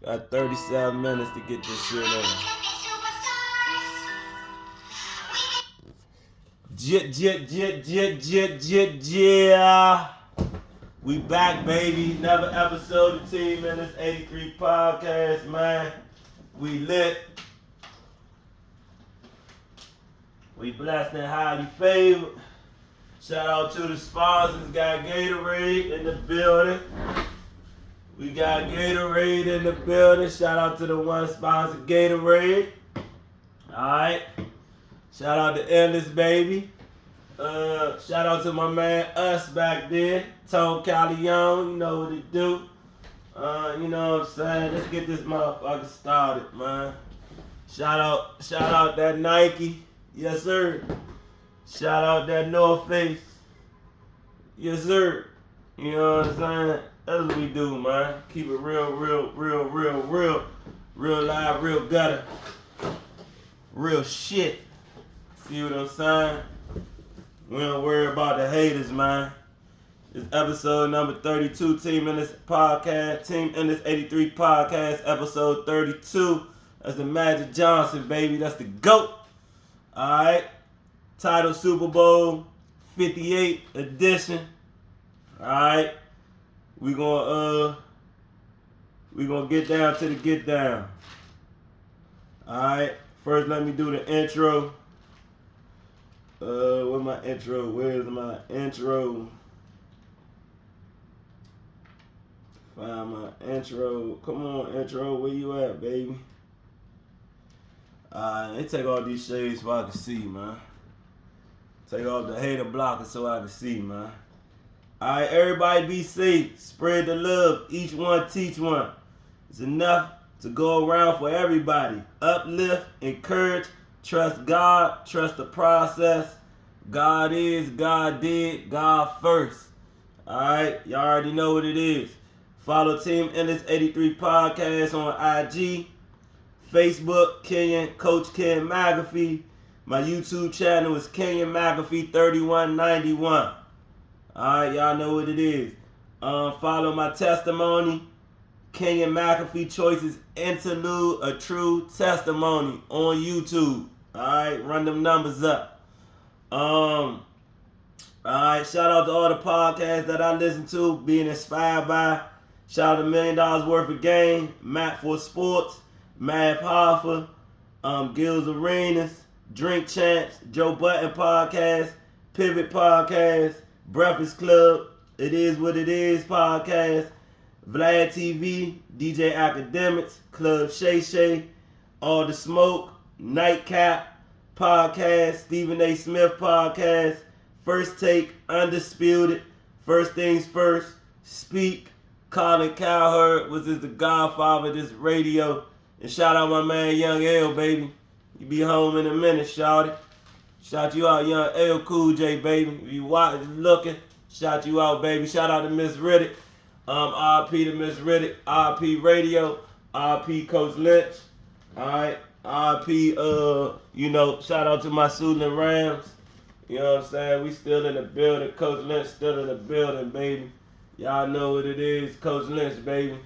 Got 37 minutes to get this shit in. Yeah. We back, baby. Another episode of Teamendless83 podcast, man. We lit. We blessed and highly favored. Shout out to the sponsors. Got Gatorade in the building. We got Gatorade in the building. Shout out to the one sponsor, Gatorade. Alright. Shout out to Endless, baby. Shout out to my man Us back there. Tone Callion, you know what it do. You know what I'm saying? Let's get this motherfucker started, man. Shout out that Nike. Yes, sir. Shout out that North Face. Yes, sir. You know what I'm saying? That's what we do, man. Keep it real live, real gutter. Real shit. See what I'm saying? We don't worry about the haters, man. It's episode number 32, Teamendless83 podcast, episode 32. That's the Magic Johnson, baby. That's the GOAT. Alright. Title Super Bowl 58 edition. Alright. We gonna get down to the get down. Alright. First let me do the intro. Where's my intro? Where's my intro? Find my intro. Come on, intro. Where you at, baby? They take all these shades so I can see, man. Take off the hater blocker so I can see, man. Alright, everybody be safe. Spread the love. Each one teach one. It's enough to go around for everybody. Uplift, encourage, trust God, trust the process. God is, God did, God first. Alright, y'all already know what it is. Follow Teamendless83 podcast on IG, Facebook, Coach Kenyon McAfee. My YouTube channel is Kenyon McAfee 3191. Alright, y'all know what it is. Follow my testimony, Kenyon McAfee Choices Interlude, a true testimony on YouTube. Alright, run them numbers up. Alright, shout out to all the podcasts that I listen to, being inspired by. Shout out to $1 Million Worth of Game, Matt for Sports, Mav Hoffa, Gills Arenas, Drink Champs, Joe Button Podcast, Pivot Podcast, Breakfast Club, It Is What It Is Podcast, Vlad TV, DJ Academics, Club Shay Shay, All the Smoke, Nightcap Podcast, Stephen A. Smith Podcast, First Take, Undisputed, First Things First, Speak, Colin Cowherd, which is the godfather of this radio. And shout out my man Young L, baby. You be home in a minute, shawty. Shout you out, Young L Cool J, baby. If you looking, shout you out, baby. Shout out to Miss Riddick. RP to Miss Riddick. RP Radio. RP Coach Lynch. Alright. RP, shout out to my Suitland Rams. You know what I'm saying? We still in the building. Coach Lynch still in the building, baby. Y'all know what it is. Coach Lynch, baby.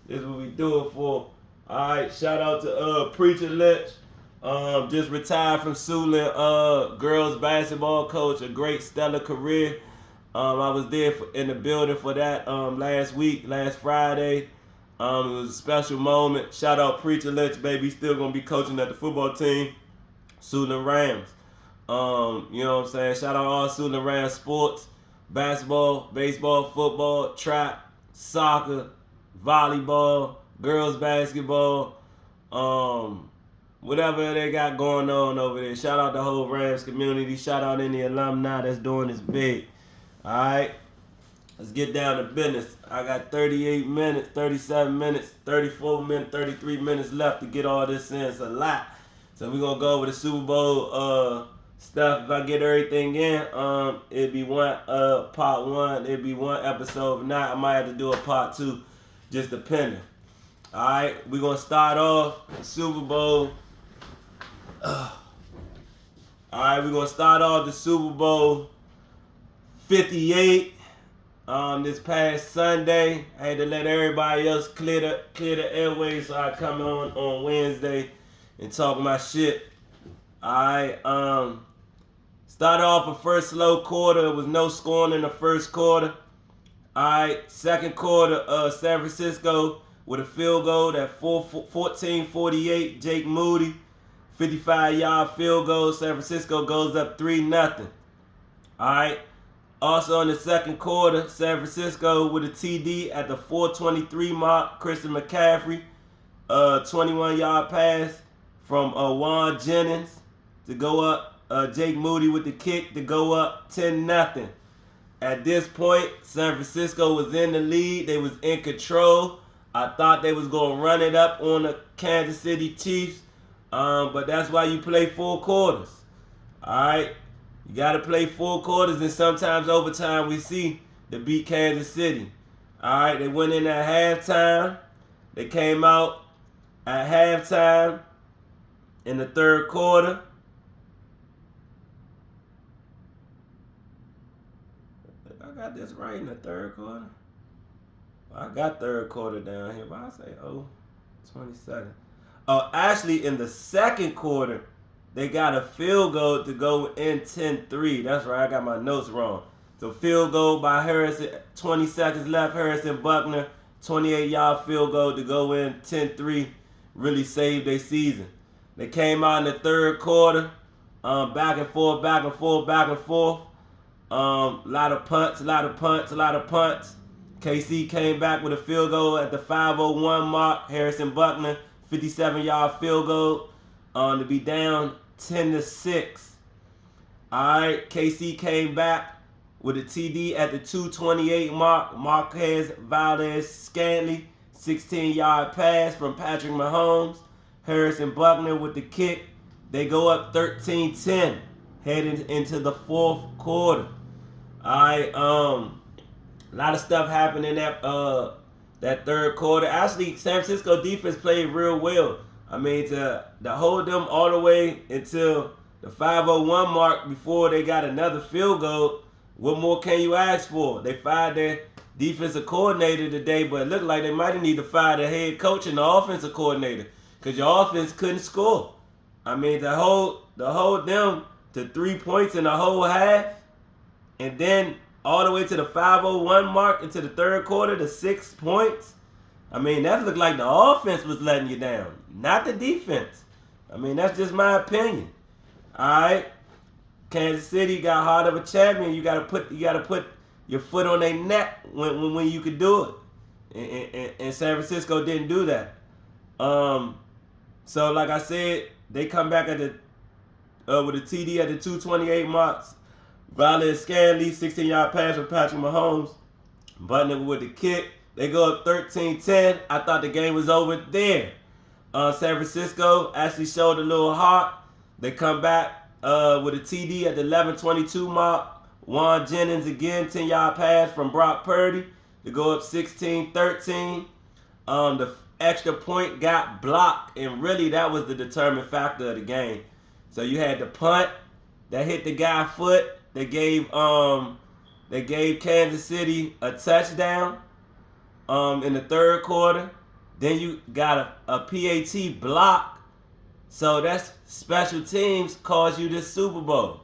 This is what we do it for. Alright, shout out to Preacher Lynch. Just retired from Suitland, girls basketball coach, a great stellar career. I was there in the building for that last Friday. It was a special moment. Shout out Preacher Lynch, baby. He's still gonna be coaching at the football team, Suitland Rams. You know what I'm saying? Shout out all Suitland Rams sports, basketball, baseball, football, track, soccer, volleyball, girls basketball, whatever they got going on over there. Shout out the whole Rams community. Shout out any alumni that's doing this big. Alright, let's get down to business. I got 38 minutes, 37 minutes, 34 minutes, 33 minutes left to get all this in. It's a lot. So we're going to go over the Super Bowl stuff. If I get everything in, it'd be part one. It'd be one episode. If not, I might have to do a part two, just depending. Alright, we're going to start off Super Bowl. Alright, we're going to start off the Super Bowl 58. this past Sunday. I had to let everybody else clear the airways, so I come on Wednesday and talk my shit. I started off a first slow quarter. There was no scoring in the first quarter. Second quarter, San Francisco with a field goal at 14-48. Jake Moody, 55-yard field goal. San Francisco goes up 3-0. Also in the second quarter, San Francisco with a TD at the 4:23 mark. Kenyon McAfee, 21-yard pass from Juan Jennings to go up. Jake Moody with the kick to go up 10-0. At this point, San Francisco was in the lead. They was in control. I thought they was going to run it up on the Kansas City Chiefs, but that's why you play 4 quarters. All right, you got to play 4 quarters, and sometimes overtime we see to beat Kansas City. All right, they went in at halftime. They came out at halftime in the third quarter. I got this right in the third quarter. I got third quarter down here, but I say 20 actually in the second quarter, they got a field goal to go in 10-3. That's right, I got my notes wrong. So field goal by Harrison, 20 seconds left. Harrison Buckner, 28-yard field goal to go in 10-3. Really saved their season. They came out in the third quarter, back and forth. Lot of punts. KC came back with a field goal at the 5:01 mark. Harrison Buckner, 57-yard field goal to be down 10-6. All right, KC came back with a TD at the 2:28 mark. Marquez Valdes-Scantling, 16-yard pass from Patrick Mahomes. Harrison Buckner with the kick. They go up 13-10 heading into the fourth quarter. All right, a lot of stuff happened in that third quarter. Actually, San Francisco defense played real well. I mean, to hold them all the way until the 5:01 mark before they got another field goal, what more can you ask for? They fired their defensive coordinator today, but it looked like they might need to fire the head coach and the offensive coordinator because your offense couldn't score. I mean, to hold them to 3 points in the whole half, and then all the way to the 5:01 mark into the third quarter to 6 points. I mean, that looked like the offense was letting you down, not the defense. I mean, that's just my opinion. All right, Kansas City got heart of a champion. You gotta put your foot on their neck when you could do it, and San Francisco didn't do that. So like I said, they come back at the with a TD at the 2:28 marks. Valdes-Scantling, 16-yard pass from Patrick Mahomes. Buckner with the kick. They go up 13-10. I thought the game was over there. San Francisco actually showed a little heart. They come back with a TD at the 11:22 mark. Juan Jennings again, 10-yard pass from Brock Purdy to go up 16-13. The extra point got blocked, and really that was the determining factor of the game. So you had the punt that hit the guy's foot. They gave Kansas City a touchdown in the third quarter. Then you got a PAT block. So that's special teams caused you this Super Bowl.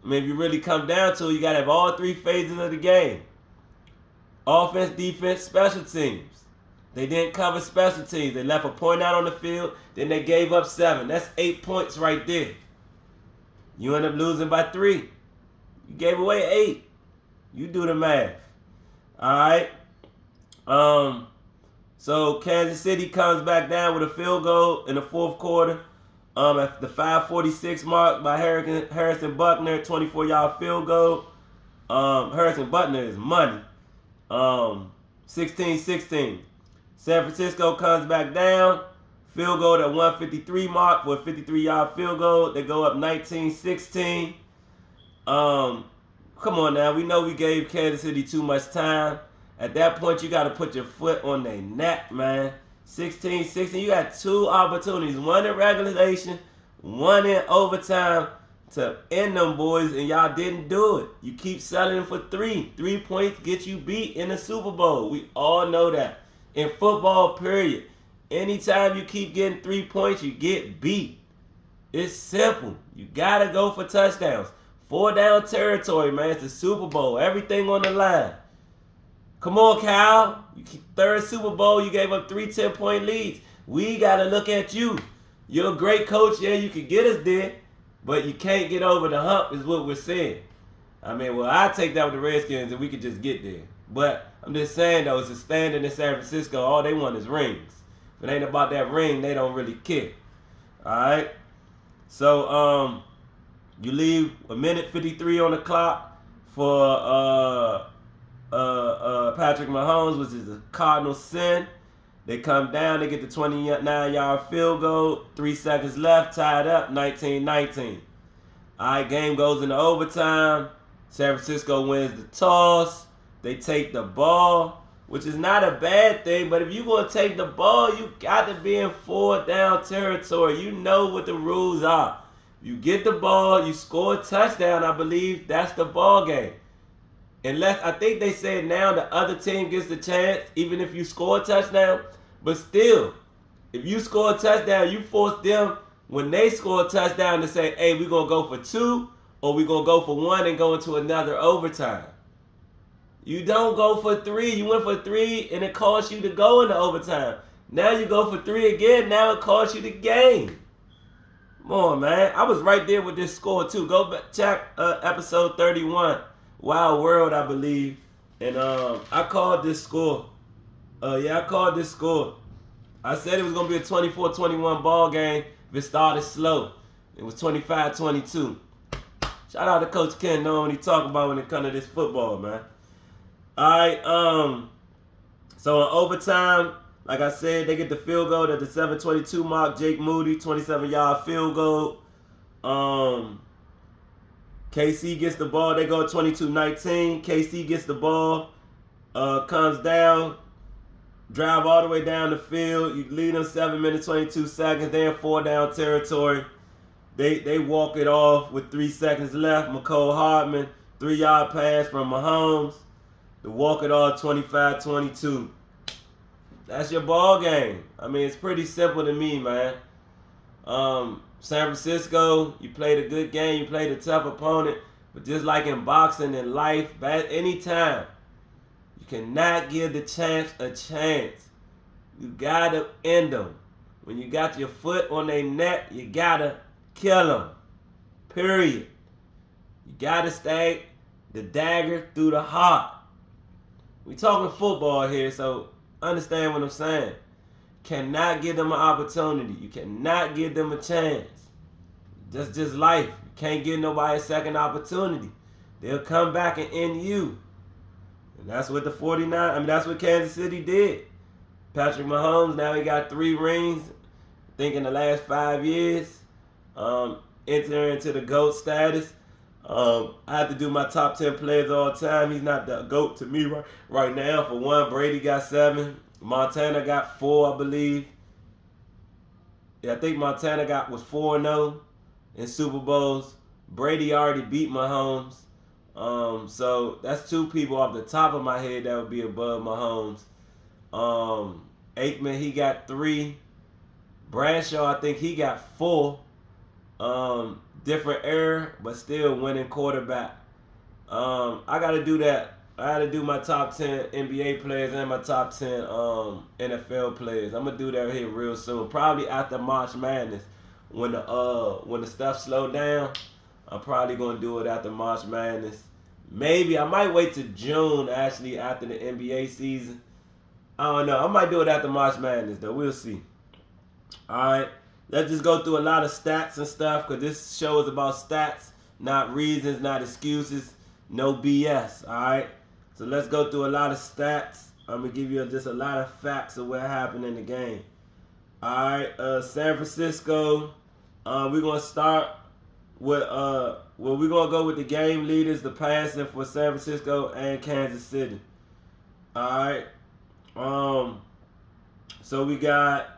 I mean, if you really come down to it, you got to have all 3 phases of the game. Offense, defense, special teams. They didn't cover special teams. They left a point out on the field. Then they gave up 7. That's 8 points right there. You end up losing by 3. You gave away 8. You do the math. All right. So Kansas City comes back down with a field goal in the fourth quarter. At the 5:46 mark by Harrison Buckner, 24-yard field goal. Harrison Buckner is money. 16-16. San Francisco comes back down. Field goal at 153 mark for a 53-yard field goal. They go up 19-16. Come on now. We know we gave Kansas City too much time. At that point, you got to put your foot on their neck, man. 16-16. You got 2 opportunities. One in regulation, one in overtime to end them boys, and y'all didn't do it. You keep settling for 3. 3 points get you beat in the Super Bowl. We all know that. In football, period. Anytime you keep getting 3 points, you get beat. It's simple. You gotta go for touchdowns. 4 down territory, man. It's the Super Bowl. Everything on the line. Come on, Cal. You keep 3rd Super Bowl, you gave up 3 10-point leads. We gotta look at you. You're a great coach. Yeah, you can get us there, but you can't get over the hump is what we're saying. I mean, well, I take that with the Redskins and we could just get there. But I'm just saying, though, it's a standard in San Francisco. All they want is rings. If it ain't about that ring, they don't really care. All right? So, you leave 1:53 on the clock for Patrick Mahomes, which is a cardinal sin. They come down, they get the 29-yard field goal, 3 seconds left, tied up, 19-19. All right, game goes into overtime. San Francisco wins the toss. They take the ball, which is not a bad thing, but if you're going to take the ball, you got to be in 4 down territory. You know what the rules are. You get the ball, you score a touchdown, I believe, that's the ball game. Unless, I think they said now the other team gets the chance, even if you score a touchdown. But still, if you score a touchdown, you force them, when they score a touchdown, to say, hey, we're going to go for 2, or we're going to go for 1 and go into another overtime. You don't go for 3. You went for 3, and it cost you to go into overtime. Now you go for 3 again. Now it costs you the game. Come on, man. I was right there with this score, too. Go back, check episode 31. Wild World, I believe. And I called this score. I called this score. I said it was going to be a 24-21 ball game if it started slow. It was 25-22. Shout out to Coach Ken, knowing what he talking about when it comes to this football, man. All right, so in overtime, like I said, they get the field goal at the 7:22 mark. Jake Moody, 27-yard field goal. KC gets the ball. They go 22-19. KC gets the ball, comes down, drive all the way down the field. You lead them 7 minutes, 22 seconds. They're in 4 down territory. They walk it off with 3 seconds left. McCole Hardman, 3-yard pass from Mahomes. To walk it off 25-22. That's your ball game. I mean, it's pretty simple to me, man. San Francisco, you played a good game. You played a tough opponent. But just like in boxing and life, anytime, you cannot give the chance a chance. You got to end them. When you got your foot on their neck, you got to kill them. Period. You got to stay the dagger through the heart. We talking football here, so understand what I'm saying. Cannot give them an opportunity. You cannot give them a chance. That's just life. You can't give nobody a second opportunity. They'll come back and end you. And that's what that's what Kansas City did. Patrick Mahomes, now he got 3 rings, I think in the last 5 years. Entering into the GOAT status. I have to do my top 10 players all the time. He's not the GOAT to me right now. For one, Brady got 7. Montana got 4, I believe. Yeah, I think Montana was 4-0 in Super Bowls. Brady already beat Mahomes. So that's 2 people off the top of my head that would be above Mahomes. Aikman, he got 3. Bradshaw, I think he got 4. Different era, but still winning quarterback. I got to do that. I got to do my top 10 NBA players and my top 10 NFL players. I'm going to do that here real soon. Probably after March Madness. When the stuff slow down, I'm probably going to do it after March Madness. Maybe I might wait till June, actually, after the NBA season. I don't know. I might do it after March Madness, though. We'll see. All right. Let's just go through a lot of stats and stuff, because this show is about stats, not reasons, not excuses, no BS, all right? So let's go through a lot of stats. I'm going to give you just a lot of facts of what happened in the game. All right, San Francisco, we're going to start with, we're going to go with the game leaders, the passing for San Francisco and Kansas City. All right, so we got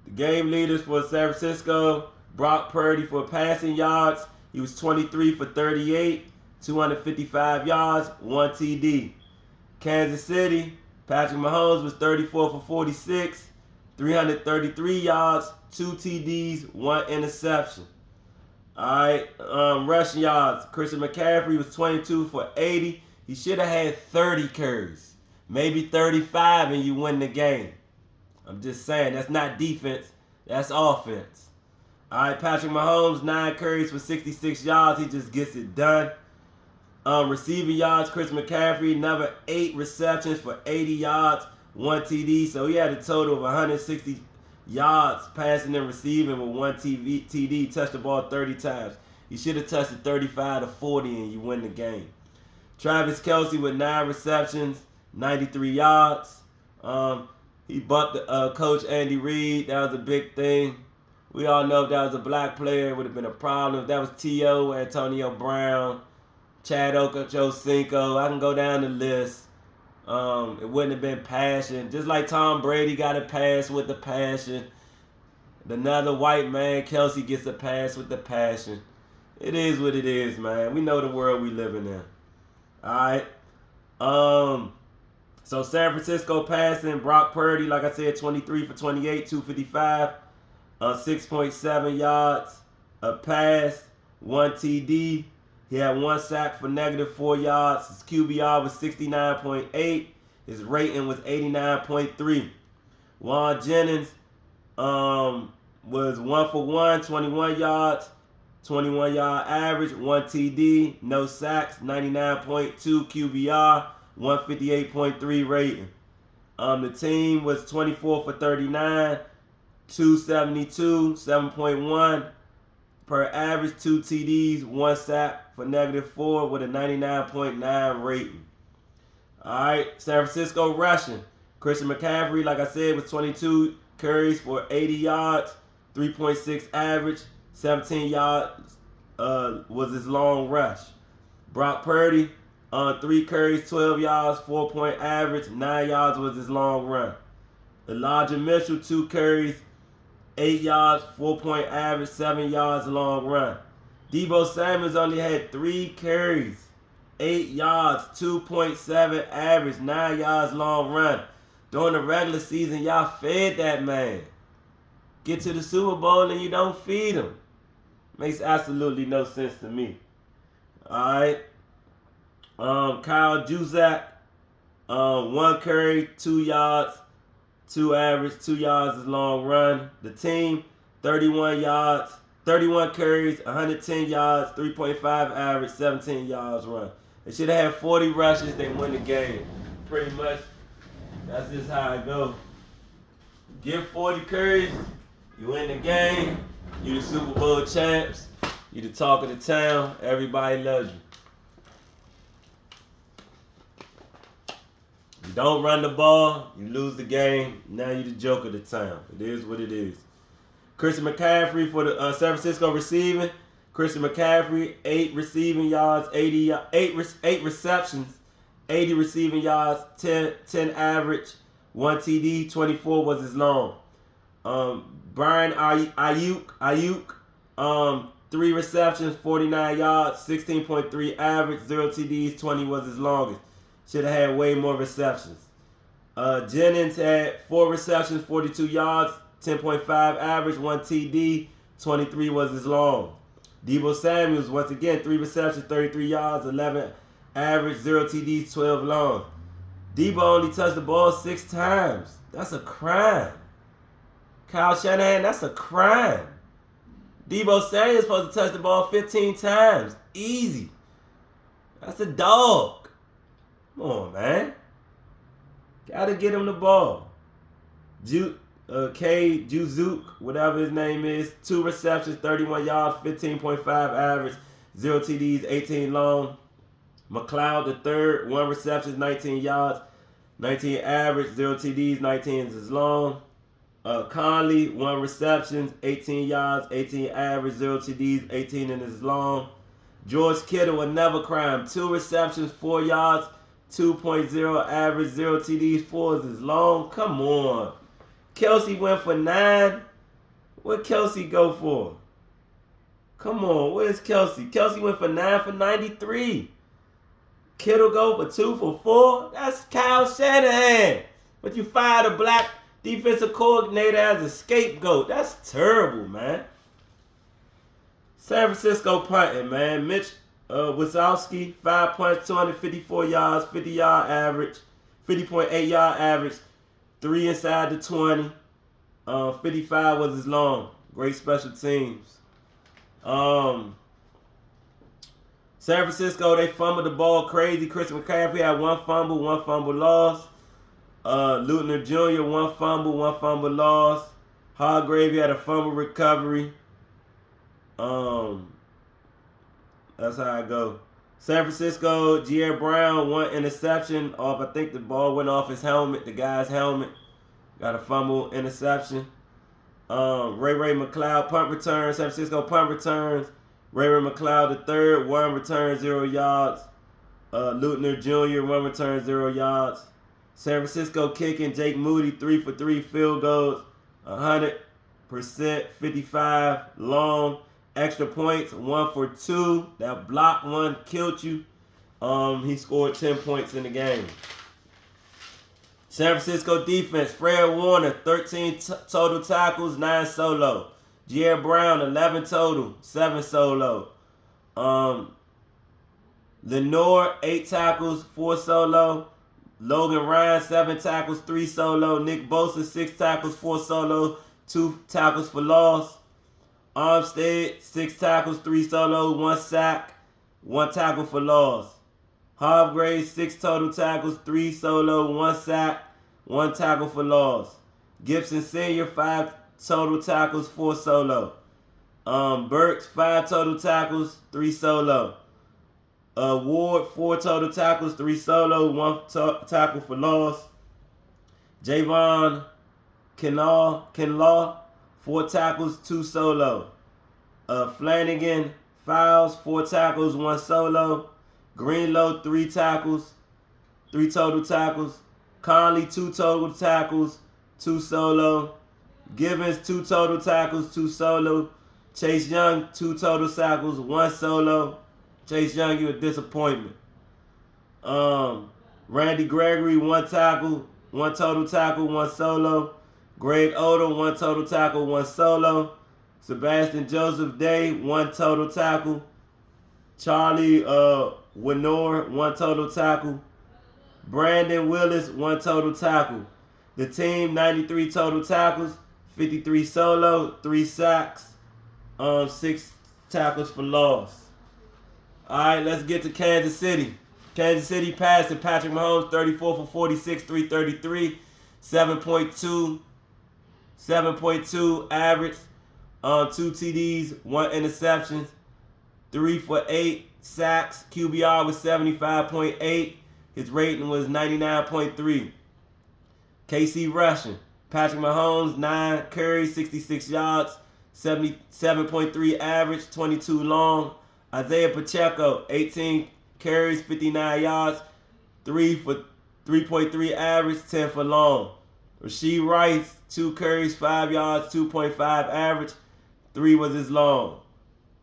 the game leaders for San Francisco, Brock Purdy for passing yards. He was 23 for 38, 255 yards, 1 TD. Kansas City, Patrick Mahomes was 34 for 46, 333 yards, 2 TDs, 1 interception. All right, rushing yards. Christian McCaffrey was 22 for 80. He should have had 30 carries, maybe 35, and you win the game. I'm just saying, that's not defense, that's offense. All right, Patrick Mahomes, 9 carries for 66 yards. He just gets it done. Receiving yards, Chris McCaffrey, another 8 receptions for 80 yards, 1 TD. So he had a total of 160 yards passing and receiving with 1 TD. Touched the ball 30 times. He should have touched it 35 to 40 and you win the game. Travis Kelce with 9 receptions, 93 yards. He bumped Coach Andy Reid. That was a big thing. We all know if that was a black player, it would have been a problem. If that was T.O., Antonio Brown, Chad Ochocinco, I can go down the list. It wouldn't have been passion. Just like Tom Brady got a pass with the passion. Another white man, Kelce, gets a pass with the passion. It is what it is, man. We know the world we living in. Alright. So San Francisco passing, Brock Purdy, like I said, 23 for 28, 255, 6.7 yards, a pass, 1 TD. He had 1 sack for -4 yards. His QBR was 69.8. His rating was 89.3. Juan Jennings was 1 for 1, 21 yards, 21-yard average, 1 TD, no sacks, 99.2 QBR, 158.3 rating. The team was 24 for 39, 272, 7.1 per average, 2 TDs, 1 sack for -4 with a 99.9 rating. All right, San Francisco rushing. Christian McCaffrey, like I said, was 22 carries for 80 yards, 3.6 average, 17 yards was his long rush. Brock Purdy, 3 carries, 12 yards, 4-point average, 9 yards was his long run. Elijah Mitchell, 2 carries, 8 yards, 4-point average, 7 yards long run. Deebo Samuels only had 3 carries, 8 yards, 2.7 average, 9 yards long run. During the regular season, y'all fed that man. Get to the Super Bowl and you don't feed him. Makes absolutely no sense to me. Alright. Kyle Juszczyk, 1 carry, 2 yards, 2 average, 2 yards is long run. The team, 31 carries, 110 yards, 3.5 average, 17 yards run. They should have had 40 rushes, they win the game. Pretty much, that's just how it goes. Give 40 carries, you win the game. You the Super Bowl champs. You the talk of the town. Everybody loves you. You don't run the ball, you lose the game. Now you the joke of the town. It is what it is. Christian McCaffrey for the San Francisco receiving. Christian McCaffrey, 8 receiving yards, 8 receptions, 80 receiving yards, 10 average, 1 TD, 24 was his long. Brian Ayuk, 3 receptions, 49 yards, 16.3 average, 0 TDs, 20 was his longest. Should have had way more receptions. Jennings had 4 receptions, 42 yards, 10.5 average, 1 TD, 23 was his long. Deebo Samuels, once again, 3 receptions, 33 yards, 11 average, 0 TDs, 12 long. Deebo only touched the ball 6 times. That's a crime. Kyle Shanahan, that's a crime. Deebo Samuels supposed to touch the ball 15 times. Easy. That's a dog. Come on, man. Gotta get him the ball. Juszczyk, whatever his name is, 2 receptions, 31 yards, 15.5 average, 0 TDs, 18 long. McLeod the third, 1 reception, 19 yards, 19 average, 0 TDs, 19 is long. Conley, 1 reception, 18 yards, 18 average, 0 TDs, 18 in his long. George Kittle, another crime, 2 receptions, 4 yards, 2.0 average, 0 TDs, 4 is his long. Come on. Kelce went for 9. What Kelce go for? Come on, where's Kelsey? Kelsey went for 9 for 93. Kittle go for 2 for 4. That's Kyle Shanahan. But you fired a black defensive coordinator as a scapegoat. That's terrible, man. San Francisco punting, man. Mitch Wisowski, 5 punts, 254 yards, 50-yard average, 50.8 yard average, 3 inside the 20. 55 was his long. Great special teams. San Francisco, they fumbled the ball crazy. Chris McCaffrey had 1 fumble loss. Lutner Jr., 1 fumble loss. Hargrave had a fumble recovery. That's how I go. San Francisco, Jair Brown, 1 interception off. I think the ball went off his helmet, the guy's helmet. Got a fumble interception. Ray McLeod punt return. San Francisco punt returns. Ray McLeod III, 1 return, 0 yards. Lutner Jr., 1 return, 0 yards. San Francisco kicking. Jake Moody, 3 for 3 field goals. 100%, 55 long. Extra points, 1 for 2. That block one killed you. He scored 10 points in the game. San Francisco defense, Fred Warner, 13 total tackles, 9 solo. Jair Brown, 11 total, 7 solo. Lenore, 8 tackles, 4 solo. Logan Ryan, 7 tackles, 3 solo. Nick Bosa, 6 tackles, 4 solo, 2 tackles for loss. Armstead, 6 tackles, 3 solo, 1 sack, 1 tackle for loss. Hargrave, 6 total tackles, 3 solo, 1 sack, 1 tackle for loss. Gibson Sr., 5 total tackles, 4 solo. Burks, 5 total tackles, 3 solo. Ward, 4 total tackles, 3 solo, 1 tackle for loss. Javon Kinlaw, 4 tackles, 2 solo. Flanagan, Files, 4 tackles, 1 solo. Greenlow, 3 tackles, 3 total tackles. Conley, 2 total tackles, 2 solo. Givens, 2 total tackles, 2 solo. Chase Young, 2 total tackles, 1 solo. Chase Young, you a disappointment. Randy Gregory, 1 tackle, 1 total tackle, 1 solo. Greg Odom, 1 total tackle, 1 solo. Sebastian Joseph Day, 1 total tackle. Charlie Winor, 1 total tackle. Brandon Willis, 1 total tackle. The team, 93 total tackles, 53 solo, 3 sacks, 6 tackles for loss. All right, let's get to Kansas City. Kansas City passing. Patrick Mahomes, 34 for 46, 333, 7.2 average, 2 TDs, 1 interception, 3 for 8 sacks. QBR was 75.8. His rating was 99.3. KC rushing. Patrick Mahomes, 9 carries, 66 yards, 77.3 average, 22 long. Isaiah Pacheco, 18 carries, 59 yards, 3.3 average, 10 for long. Rashee Rice, 2 carries, 5 yards, 2.5 average, 3 was his long.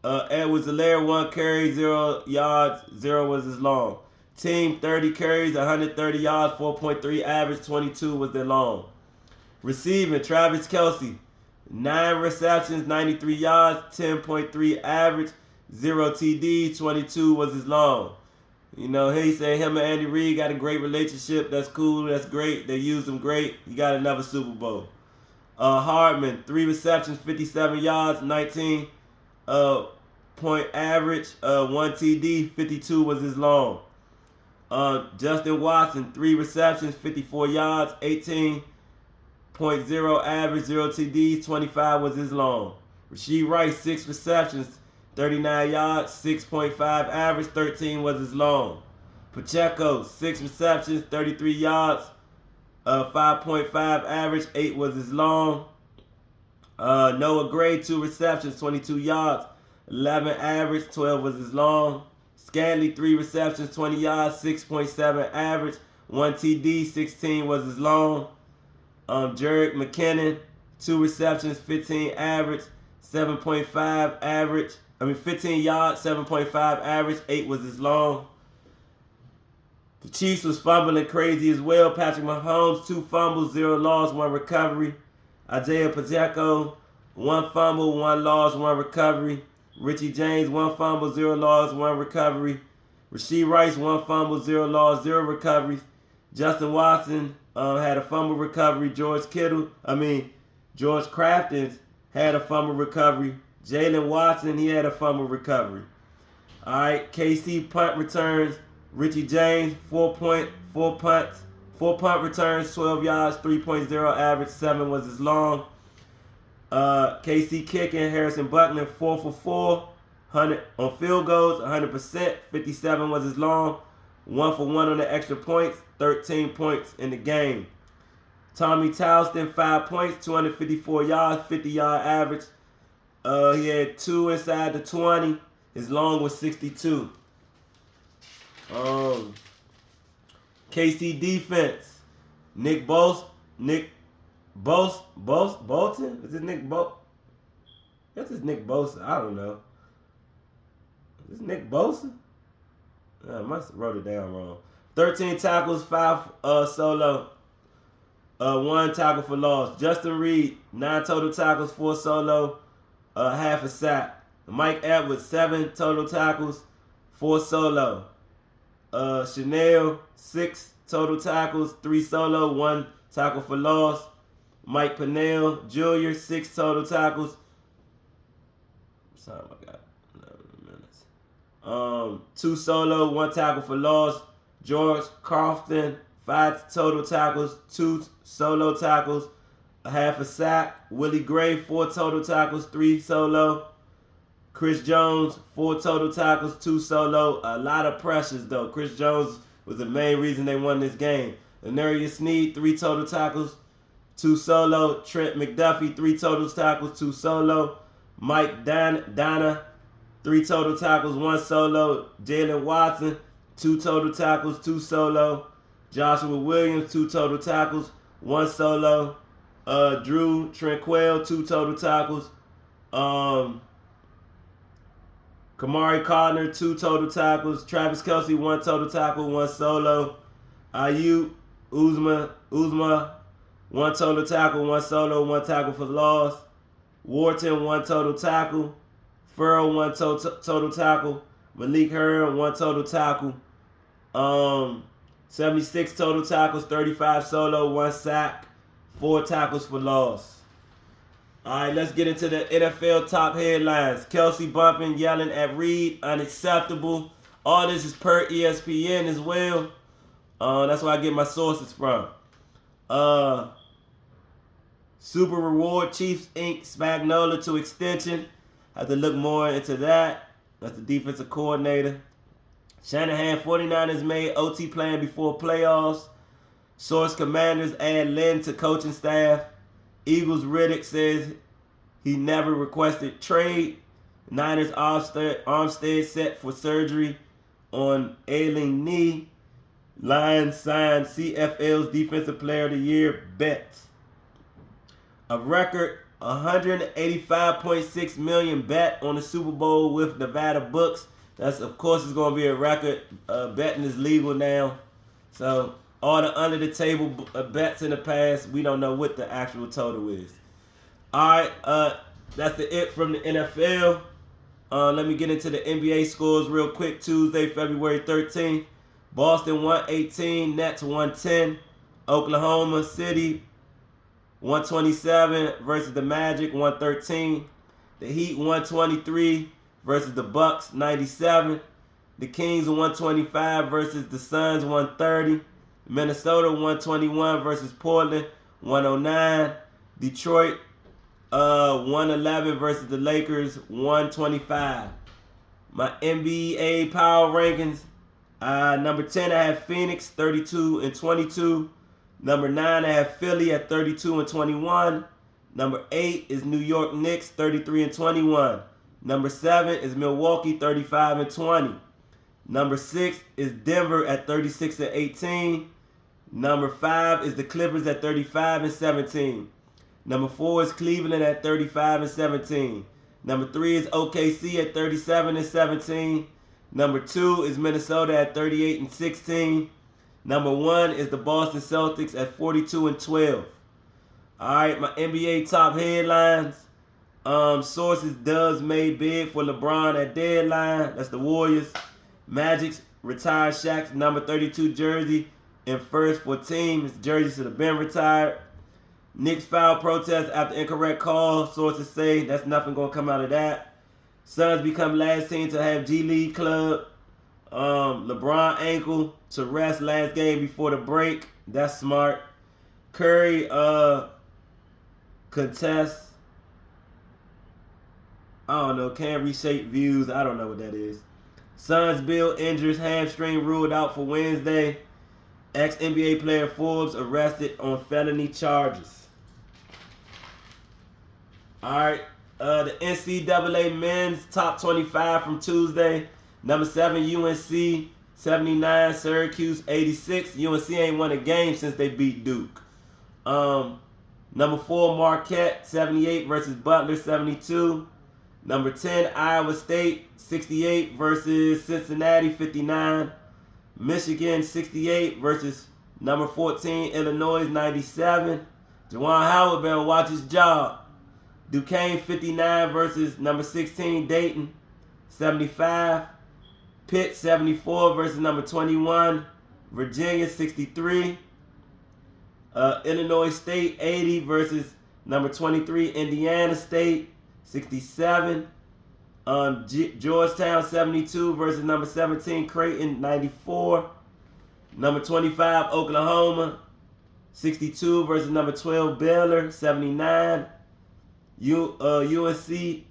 Edwards-Helaire, 1 carry, 0 yards, 0 was his long. Team, 30 carries, 130 yards, 4.3 average, 22 was their long. Receiving, Travis Kelce, 9 receptions, 93 yards, 10.3 average, 0 TD, 22 was his long. You know, he said him and Andy Reid got a great relationship. That's cool. That's great. They used him great. He got another Super Bowl. Hardman, 3 receptions, 57 yards, 19 point average, 1 TD, 52 was his long. Justin Watson, 3 receptions, 54 yards, 18.0 average, 0 TDs, 25 was his long. Rashee Rice, 6 receptions, 39 yards, 6.5 average, 13 was his long. Pacheco, 6 receptions, 33 yards, 5.5 average, 8 was his long. Noah Gray, 2 receptions, 22 yards, 11 average, 12 was his long. Scanley, 3 receptions, 20 yards, 6.7 average, 1 TD, 16 was his long. Jerick McKinnon, 2 receptions, 15 average, 7.5 average, 15 yards, 7.5 average, 8 was his long. The Chiefs was fumbling crazy as well. Patrick Mahomes, 2 fumbles, 0 loss, 1 recovery. Isaiah Pacheco, 1 fumble, 1 loss, 1 recovery. Richie James, 1 fumble, 0 loss, 1 recovery. Rashee Rice, 1 fumble, 0 loss, 0 recoveries. Justin Watson had a fumble recovery. George Crafton had a fumble recovery. Jalen Watson, he had a fumble recovery. All right, KC punt returns. Richie James, 4 punt returns, 12 yards, 3.0 average, 7 was his long. KC kicking, Harrison Buckner, 4 for 4, 100 on field goals, 100%, 57 was his long. 1 for 1 on the extra points, 13 points in the game. Tommy Townsend, 5 points, 254 yards, 50-yard average. He had 2 inside the 20. His long was 62. KC defense. Nick Bolton? Is it Nick Bolton? This is Nick Bosa. I don't know. Is this Nick Bosa? I must have wrote it down wrong. 13 tackles, 5 solo. 1 tackle for loss. Justin Reed, 9 total tackles, 4 solo, half a sack. Mike Edwards, 7 total tackles, 4 solo. Chanel, 6 total tackles, 3 solo, 1 tackle for loss. Mike Pennell Jr., 6 total tackles. Sorry, I got 11 minutes. 2 solo, 1 tackle for loss. George Crofton, 5 total tackles, 2 solo tackles, a half a sack. Willie Gray, 4 total tackles, 3 solo. Chris Jones, 4 total tackles, 2 solo. A lot of pressures, though. Chris Jones was the main reason they won this game. Lenarius Sneed, 3 total tackles, 2 solo. Trent McDuffie, 3 total tackles, 2 solo. Mike Donna, 3 total tackles, 1 solo. Jalen Watson, 2 total tackles, 2 solo. Joshua Williams, 2 total tackles, 1 solo. Drew Tranquil, 2 total tackles. Kamari Cardner, 2 total tackles. Travis Kelce, 1 total tackle, 1 solo. Ayuk Uzma, 1 total tackle, 1 solo, 1 tackle for loss. Wharton, 1 total tackle. Furrow, 1 total tackle. Malik Hurd, 1 total tackle. 76 total tackles, 35 solo, 1 sack, 4 tackles for loss. All right, let's get into the NFL top headlines. Kelce bumping, yelling at Reed, unacceptable. All this is per ESPN as well. That's where I get my sources from. Super Reward Chiefs Inc. Spagnola to extension. Have to look more into that. That's the defensive coordinator. Shanahan, 49ers made OT plan before playoffs. Source Commanders add Lynn to coaching staff. Eagles Riddick says he never requested trade. Niners Armstead set for surgery on ailing knee. Lions signed CFL's Defensive Player of the Year bet. A record $185.6 million bet on the Super Bowl with Nevada books. That's, of course, it's going to be a record. Betting is legal now. So all the under-the-table bets in the past, we don't know what the actual total is. All right, that's it from the NFL. Let me get into the NBA scores real quick. Tuesday, February 13th. Boston 118, Nets 110. Oklahoma City 127 versus the Magic 113. The Heat 123 versus the Bucks 97. The Kings 125 versus the Suns 130. Minnesota 121 versus Portland 109. Detroit 111 versus the Lakers 125. My NBA power rankings. Number 10 I have Phoenix 32-22. Number 9 I have Philly at 32-21. Number 8 is New York Knicks 33-21. Number 7 is Milwaukee 35-20. Number 6 is Denver at 36-18. Number 5 is the Clippers at 35-17. Number 4 is Cleveland at 35-17. Number 3 is OKC at 37-17. Number 2 is Minnesota at 38-16. Number 1 is the Boston Celtics at 42-12. All right, my NBA top headlines. Sources does made bid for LeBron at deadline. That's the Warriors. Magic's retired Shaq's number 32 jersey in first for team. His jersey should have been retired. Knicks foul protest after incorrect call. Sources say that's nothing going to come out of that. Suns become last team to have G League club. LeBron ankle to rest last game before the break. That's smart. Curry contest. I don't know. Can't reshape views. I don't know what that is. Suns Bill injures hamstring ruled out for Wednesday. Ex-NBA player Forbes arrested on felony charges. All right. The NCAA men's top 25 from Tuesday. Number 7, UNC 79, Syracuse 86. UNC ain't won a game since they beat Duke. Number 4, Marquette 78 versus Butler 72. Number 10, Iowa State 68 versus Cincinnati 59. Michigan 68 versus number 14, Illinois 97. Juwan Howard better watch his job. Duquesne 59 versus number 16, Dayton 75. Pitt 74 versus number 21, Virginia 63. Illinois State 80 versus number 23, Indiana State 67. Georgetown 72 versus number 17, Creighton 94. Number 25, Oklahoma 62 versus number 12, Baylor 79. UCF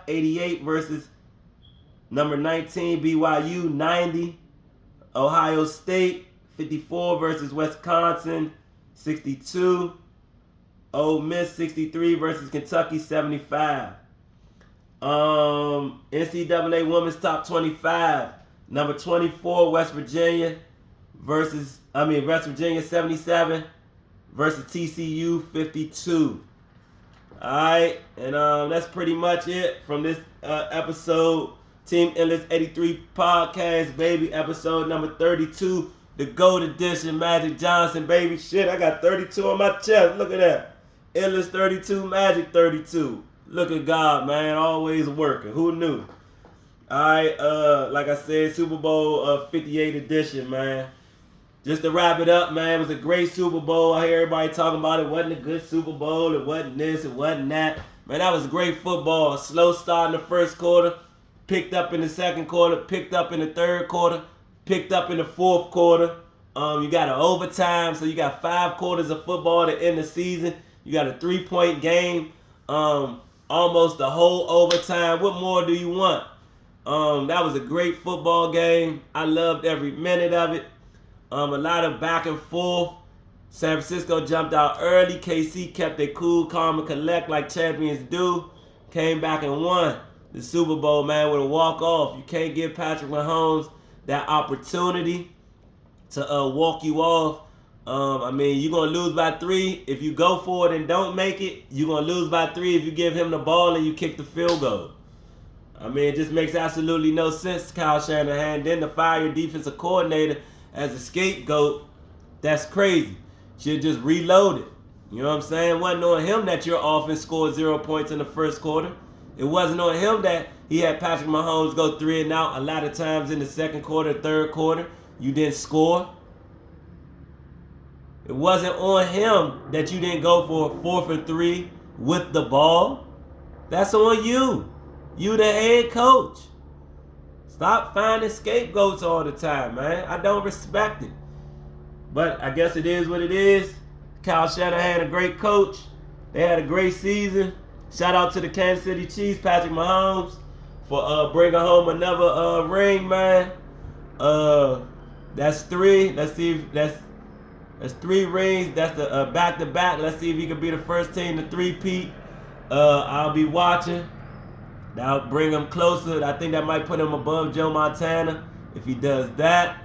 88 versus number 19, BYU 90. Ohio State 54 versus Wisconsin 62. Ole Miss 63 versus Kentucky 75. NCAA women's top 25. Number 24, West Virginia 77 versus TCU 52. Alright, and that's pretty much it from this episode. Teamendless83 podcast, baby. Episode number 32. The GOAT edition, Magic Johnson, baby. Shit, I got 32 on my chest. Look at that. Endless 32, Magic 32. Look at God, man. Always working. Who knew? Alright, like I said, Super Bowl 58 edition, man. Just to wrap it up, man, it was a great Super Bowl. I hear everybody talking about it. Wasn't a good Super Bowl. It wasn't this. It wasn't that. Man, that was great football. Slow start in the first quarter. Picked up in the second quarter. Picked up in the third quarter. Picked up in the fourth quarter. You got an overtime, so you got 5 quarters of football to end the season. You got a 3-point game. Almost the whole overtime. What more do you want? That was a great football game. I loved every minute of it. A lot of back and forth. San Francisco jumped out early. KC kept it cool, calm, and collect like champions do. Came back and won the Super Bowl, man, with a walk-off. You can't give Patrick Mahomes that opportunity to walk you off. You're going to lose by 3. If you go for it and don't make it, you're going to lose by 3 if you give him the ball and you kick the field goal. It just makes absolutely no sense, Kyle Shanahan. Then to fire your defensive coordinator as a scapegoat, that's crazy. Should just reload it. You know what I'm saying? It wasn't on him that your offense scored 0 points in the first quarter. It wasn't on him that he had Patrick Mahomes go 3 and out a lot of times in the second quarter, third quarter. You didn't score. It wasn't on him that you didn't go for 4th and 3 with the ball. That's on you. You the head coach. Stop finding scapegoats all the time, man. I don't respect it. But I guess it is what it is. Kyle Shanahan, a great coach. They had a great season. Shout out to the Kansas City Chiefs, Patrick Mahomes, for bringing home another ring, man. That's 3. Let's see if that's 3 rings. That's the back-to-back. Let's see if he can be the first team to 3-peat. I'll be watching. That'll bring him closer. I think that might put him above Joe Montana. If he does that,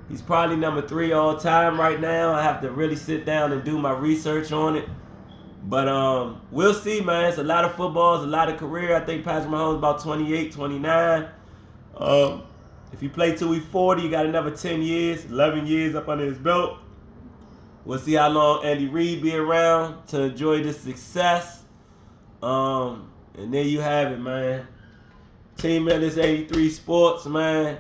he's probably number 3 all time right now. I have to really sit down and do my research on it. But we'll see, man. It's a lot of football, it's a lot of career. I think Patrick Mahomes about 28, 29. If he play till he's 40, he got another 10 years, 11 years up under his belt. We'll see how long Andy Reid be around to enjoy this success. And there you have it, man. Teamendless83 man.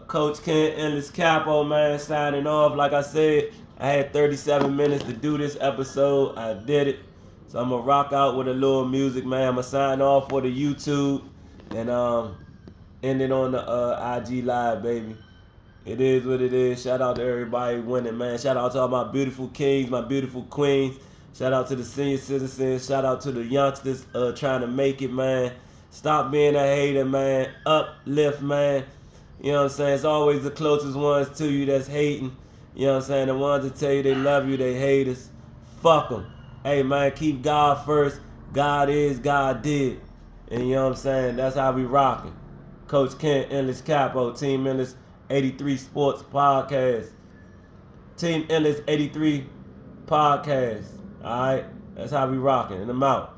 Coach Kenyon Capo, man, signing off. Like I said, I had 37 minutes to do this episode. I did it. So I'm going to rock out with a little music, man. I'm going to sign off for the YouTube and end it on the IG Live, baby. It is what it is. Shout out to everybody winning, man. Shout out to all my beautiful kings, my beautiful queens. Shout out to the senior citizens. Shout out to the youngsters trying to make it, man. Stop being a hater, man. Uplift, man. You know what I'm saying? It's always the closest ones to you that's hating. You know what I'm saying? The ones that tell you they love you, they haters. Fuck them. Hey, man, keep God first. God is, God did. And you know what I'm saying? That's how we rocking. Coach Kent, Endless Capo, Teamendless83 Sports Podcast. Teamendless83 Podcast. Alright? That's how we rocking. And I'm out.